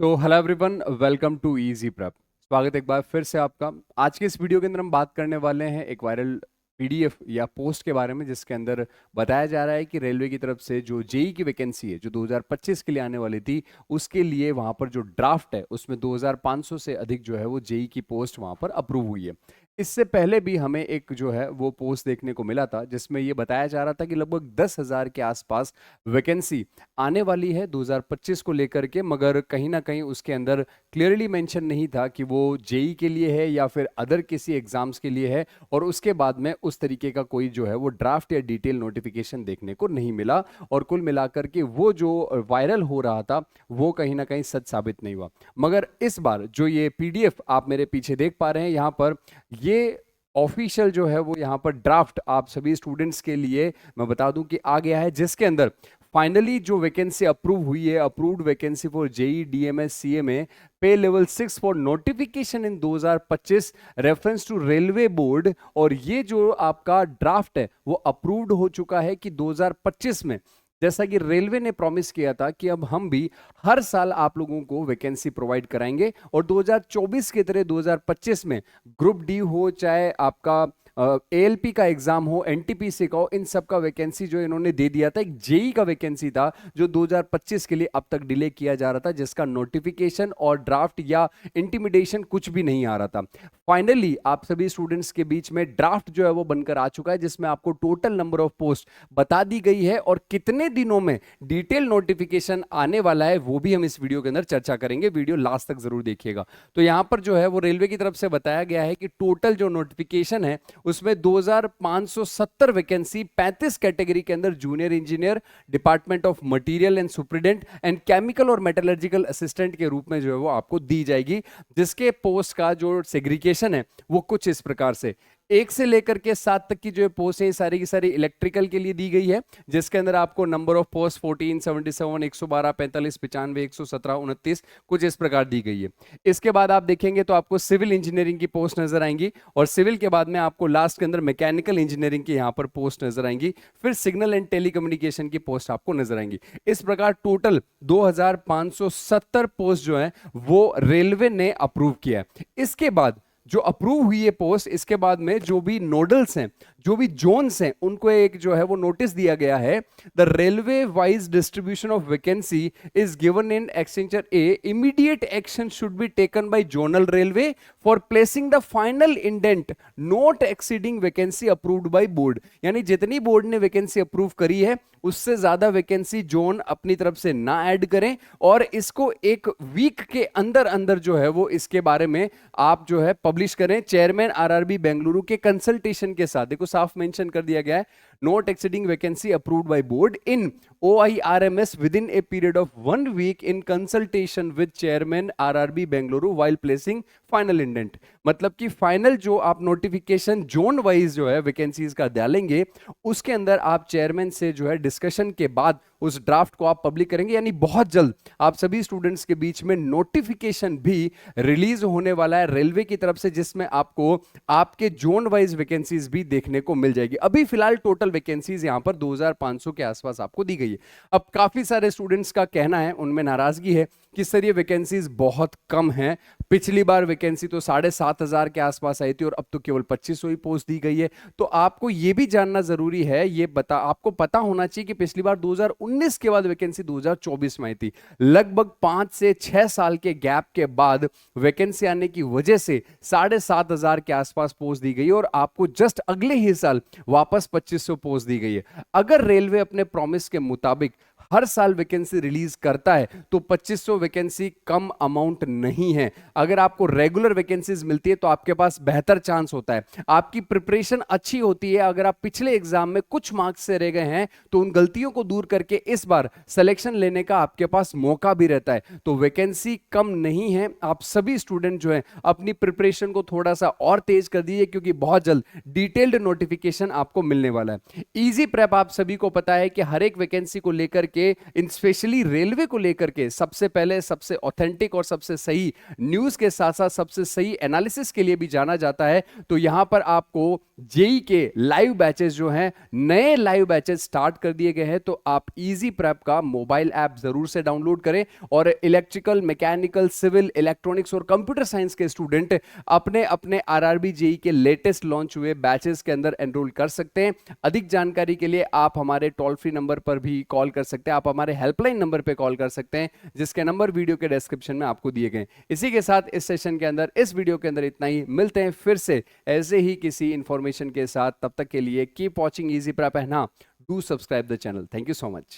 तो hello everyone, welcome to Easy Prep. स्वागत है एक बार फिर से आपका। आज के इस वीडियो के अंदर हम बात करने वाले हैं एक वायरल पीडीएफ या पोस्ट के बारे में, जिसके अंदर बताया जा रहा है कि रेलवे की तरफ से जो जेई की वैकेंसी है जो 2025 के लिए आने वाली थी, उसके लिए वहां पर जो ड्राफ्ट है उसमें 2500 से अधिक जो है वो जेई की पोस्ट वहां पर अप्रूव हुई है। इससे पहले भी हमें एक जो है वो पोस्ट देखने को मिला था जिसमें ये बताया जा रहा था कि लगभग 10,000 के आसपास वैकेंसी आने वाली है 2025 को लेकर के, मगर कहीं ना कहीं उसके अंदर क्लियरली मेंशन नहीं था कि वो जेई के लिए है या फिर अदर किसी एग्जाम्स के लिए है। और उसके बाद में उस तरीके का कोई जो है वो ड्राफ्ट या डिटेल नोटिफिकेशन देखने को नहीं मिला, और कुल मिलाकर के वो जो वायरल हो रहा था वो कहीं ना कहीं सच साबित नहीं हुआ। मगर इस बार जो ये पीडीएफ आप मेरे पीछे देख पा रहे हैं यहाँ पर, ये ऑफिशियल जो है वो यहाँ पर ड्राफ्ट आप सभी स्टूडेंट्स के लिए मैं बता दूं कि आ गया है, जिसके अंदर फाइनली जो वैकेंसी अप्रूव हुई है, approved vacancy for JE DMS CMA pay level 6 for notification in 2025 reference to railway board. और ये जो आपका ड्राफ्ट है वो अप्रूव्ड हो चुका है कि 2025 में, जैसा कि रेलवे ने प्रॉमिस किया था कि अब हम भी हर साल आप लोगों को वैकेंसी प्रोवाइड कराएंगे, और 2024 की तरह 2025 में ग्रुप डी हो चाहे आपका एएलपी का एग्जाम हो, एनटीपीसी का हो, इन सब का वैकेंसी जो इन्होंने दे दिया था। एक जेई का वैकेंसी था जो 2025 के लिए अब तक डिले किया जा रहा था, जिसका नोटिफिकेशन और ड्राफ्ट या इंटिमिडेशन कुछ भी नहीं आ रहा था। फाइनली आप सभी स्टूडेंट्स के बीच में ड्राफ्ट जो है वो बनकर आ चुका है, जिसमें आपको टोटल नंबर ऑफ पोस्ट बता दी गई है और कितने दिनों में डिटेल नोटिफिकेशन आने वाला है वो भी हम इस वीडियो के अंदर चर्चा करेंगे। वीडियो लास्ट तक जरूर देखिएगा। तो यहां पर जो है वो रेलवे की तरफ से बताया गया है कि टोटल जो नोटिफिकेशन है उसमें 2570 वैकेंसी 35 कैटेगरी के अंदर junior engineer, department of material and superintendent and chemical और मेटलर्जिकल असिस्टेंट के रूप में जो है वो आपको दी जाएगी। जिसके पोस्ट का जो सेग्रीगेशन है वो कुछ इस प्रकार से 1 से लेकर के 7 तक की जो पोस्ट है सारी की सारी इलेक्ट्रिकल के लिए दी गई है, जिसके अंदर आपको नंबर ऑफ पोस्ट 14, 77, 112, 45, 95, 117, 29 कुछ इस प्रकार दी गई है। इसके बाद आप देखेंगे तो आपको सिविल इंजीनियरिंग की पोस्ट नजर आएंगी, और सिविल के बाद में आपको लास्ट के अंदर मैकेनिकल इंजीनियरिंग की यहाँ पर पोस्ट नजर आएंगी, फिर सिग्नल एंड टेलीकम्युनिकेशन की पोस्ट आपको नजर आएंगी। इस प्रकार टोटल 2570 पोस्ट जो है वो रेलवे ने अप्रूव किया है। इसके बाद जो अप्रूव हुई है पोस्ट, इसके बाद में जो भी नोडल्स हैं, जो भी जोन्स हैं, उनको एक जो है वो नोटिस दिया गया है। The railway wise distribution of vacancy is given in exchanger A, immediate action should be taken by zonal railway for placing the final indent not exceeding vacancy approved by board. यानी जितनी board ने vacancy approve करी है उससे ज्यादा vacancy zone अपनी तरफ से ना ऐड करें, और इसको एक वीक के अंदर अंदर जो है वो इसके बारे में आप जो है पब्लिश करें चेयरमैन आरआरबी बेंगलुरु के कंसल्टेशन के साथ। देखो साफ मेंशन कर दिया गया है, not exceeding vacancy approved by board in OIRMS within a period of 1 week in consultation with chairman RRB Bengaluru while placing final indent. मतलब कि फाइनल जो आप नोटिफिकेशन जोन वाइज जो है वैकेंसीज का डालेंगे, उसके अंदर आप चेयरमैन से जो है डिस्कशन के बाद उस ड्राफ्ट को आप पब्लिक करेंगे। यानी बहुत जल्द आप सभी स्टूडेंट्स के बीच में नोटिफिकेशन भी रिलीज होने वाला है रेलवे की तरफ से, जिसमें आपको आपके जोन वाइज वैकेंसीज भी देखने को मिल जाएगी। अभी फिलहाल टोटल वैकेंसीज यहां पर 2500 के आसपास आपको दी गई है। अब काफी सारे स्टूडेंट्स का कहना है, उनमें नाराजगी है कि सर ये वैकेंसीज बहुत कम है, पिछली बार वैकेंसी तो 7,500 के आसपास आई थी और अब तो केवल 2500 ही पोस्ट दी गई है। तो आपको यह भी जानना जरूरी है, ये आपको पता होना चाहिए कि पिछली बार 2019 के बाद वैकेंसी 2024 में आई थी। लगभग 5 से 6 साल के गैप के बाद वैकेंसी आने की वजह से 7,500 के आसपास पोस्ट दी गई, और आपको जस्ट अगले ही साल वापस 2500 पोस्ट दी गई है। अगर रेलवे अपने प्रॉमिस के मुताबिक हर साल वैकेंसी रिलीज करता है तो 2500 वैकेंसी कम अमाउंट नहीं है। अगर आपको रेगुलर वैकेंसीज मिलती है तो आपके पास बेहतर चांस होता है, आपकी प्रिपरेशन अच्छी होती है। अगर आप पिछले एग्जाम में कुछ मार्क्स से रह गए हैं तो उन गलतियों को दूर करके इस बार सिलेक्शन लेने का आपके पास मौका भी रहता है। तो वैकेंसी कम नहीं है। आप सभी स्टूडेंट जो है अपनी प्रिपरेशन को थोड़ा सा और तेज कर दीजिए, क्योंकि बहुत जल्द डिटेल्ड नोटिफिकेशन आपको मिलने वाला है। इजी प्रेप आप सभी को पता है कि हर एक वैकेंसी को लेकर के के इन स्पेशली रेलवे को लेकर के सबसे पहले, सबसे ऑथेंटिक और सबसे सही न्यूज के साथ साथ सबसे सही एनालिसिस के लिए भी जाना जाता है। तो यहां पर आपको जेई के लाइव बैचेस जो हैं, नए लाइव बैचेस स्टार्ट कर दिए गए हैं। तो आप इजी प्रेप का मोबाइल ऐप जरूर से डाउनलोड करें और इलेक्ट्रिकल, मैकेनिकल, सिविल, इलेक्ट्रॉनिक्स और कंप्यूटर साइंस के स्टूडेंट अपने अपने आरआरबी जेई के लेटेस्ट लॉन्च हुए बैचेस के अंदर एनरोल कर सकते हैं। अधिक जानकारी के लिए आप हमारे टोल फ्री नंबर पर भी कॉल कर सकते हैं, आप हमारे हेल्पलाइन नंबर पर कॉल कर सकते हैं, जिसके नंबर वीडियो के डिस्क्रिप्शन में आपको दिए गए। इसी के साथ इस सेशन के अंदर, इस वीडियो के अंदर इतना ही। मिलते हैं फिर से ऐसे ही किसी इंफॉर्मेशन के साथ। तब तक के लिए कीप वॉचिंग इजी प्रेप, है ना। Do subscribe the channel. Thank you so much.